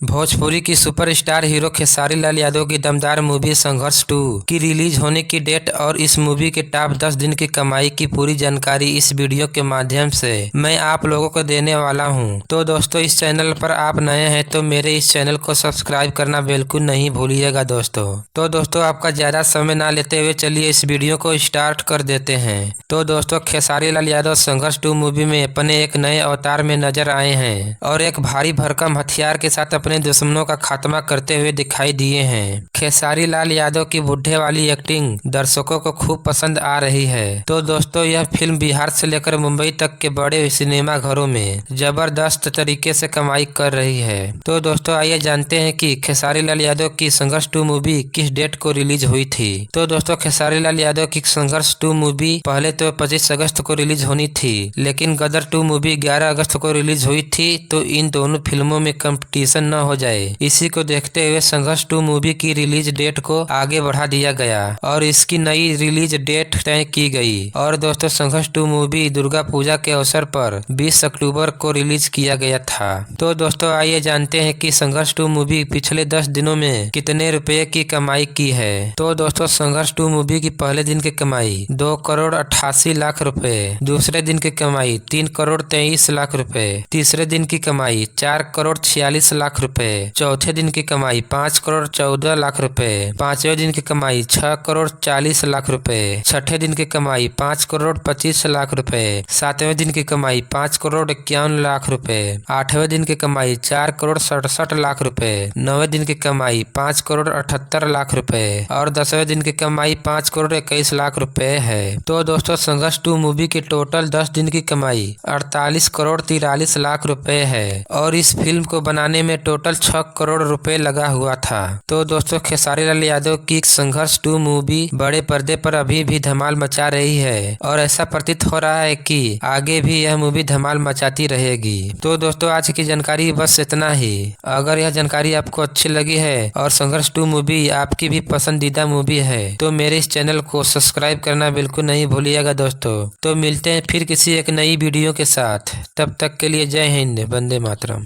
भोजपुरी की superstar hero Khesari Lal Yadav की दमदार मूवी संघर्ष 2 की रिलीज होने की डेट और इस मूवी के टॉप 10 दिन की कमाई की पूरी जानकारी इस वीडियो के माध्यम से मैं आप लोगों को देने वाला हूं। तो दोस्तों, इस चैनल पर आप नए हैं तो मेरे इस चैनल को सब्सक्राइब करना बिल्कुल नहीं भूलिएगा दोस्तों। तो दोस्तों, आपका ज्यादा समय ना लेते हुए चलिए इस वीडियो को स्टार्ट कर देते हैं। तो दोस्तों, खेसारी लाल यादव संघर्ष 2 मूवी में अपने एक नए अवतार में नजर आए हैं और एक भारी भरकम हथियार के साथ अपने दुश्मनों का खात्मा करते हुए दिखाई दिए हैं। खेसारी लाल यादव की बुढ़े वाली एक्टिंग दर्शकों को खूब पसंद आ रही है। तो दोस्तों, यह फिल्म बिहार से लेकर मुंबई तक के बड़े सिनेमा घरों में जबरदस्त तरीके से कमाई कर रही है। तो दोस्तों, आइए जानते हैं कि खेसारी लाल यादव की संघर्ष 2 मूवी किस डेट को रिलीज हुई थी। तो दोस्तों, खेसारी लाल यादव की संघर्ष 2 मूवी पहले तो 25 अगस्त को रिलीज होनी थी, लेकिन गदर 2 मूवी 11 अगस्त को रिलीज हुई थी। तो इन दोनों फिल्मों में कंपटीशन न हो जाए, इसी को देखते हुए संघर्ष 2 मूवी की रिलीज डेट को आगे बढ़ा दिया गया और इसकी नई रिलीज डेट तय की गई। और दोस्तों, संघर्ष 2 मूवी दुर्गा पूजा के अवसर पर 20 अक्टूबर को रिलीज किया गया था। तो दोस्तों, आइए जानते हैं कि संघर्ष 2 मूवी पिछले 10 दिनों में कितने रुपए की कमाई की है। तो दोस्तों, संघर्ष 2 मूवी की पहले दिन की कमाई 2 करोड़ 88 लाख रुपए, दूसरे दिन की कमाई 3 करोड़ 23 लाख रुपए, तीसरे दिन की कमाई 4 करोड़ 46 लाख रुपए, चौथे दिन की कमाई 5 करोड़ 14 लाख रुपए, पांचवें दिन की कमाई 6 करोड़ 40 लाख रुपए, छठे दिन की कमाई 5 करोड़ 25 लाख रुपए, सातवें दिन की कमाई 5 करोड़ 51 लाख रुपए, आठवें दिन की कमाई 4 करोड़ 67 लाख रुपए, नौवें दिन की कमाई 5 करोड़ 78 लाख रुपए और 10वें दिन की कमाई 5 करोड़ 21 लाख रुपए है। तो दोस्तों, संघर्ष 2 मूवी की टोटल 10 दिन की कमाई 48 करोड़ 43 लाख रुपए है और इस फिल्म को बनाने में टोटल 6 करोड़ रुपए लगा हुआ था। तो दोस्तों, खेसारी लाल यादव की संघर्ष 2 मूवी बड़े पर्दे पर अभी भी धमाल मचा रही है और ऐसा प्रतीत हो रहा है कि आगे भी यह मूवी धमाल मचाती रहेगी। तो दोस्तों, आज की जानकारी बस इतना ही। अगर यह जानकारी आपको अच्छी लगी है और संघर्ष 2 मूवी आपकी भी पसंदीदा मूवी है तो मेरे इस चैनल को सब्सक्राइब करना बिल्कुल नहीं भूलिएगा दोस्तों। तो मिलते हैं फिर किसी एक नई वीडियो के साथ। तब तक के लिए जय हिंद, वंदे मातरम।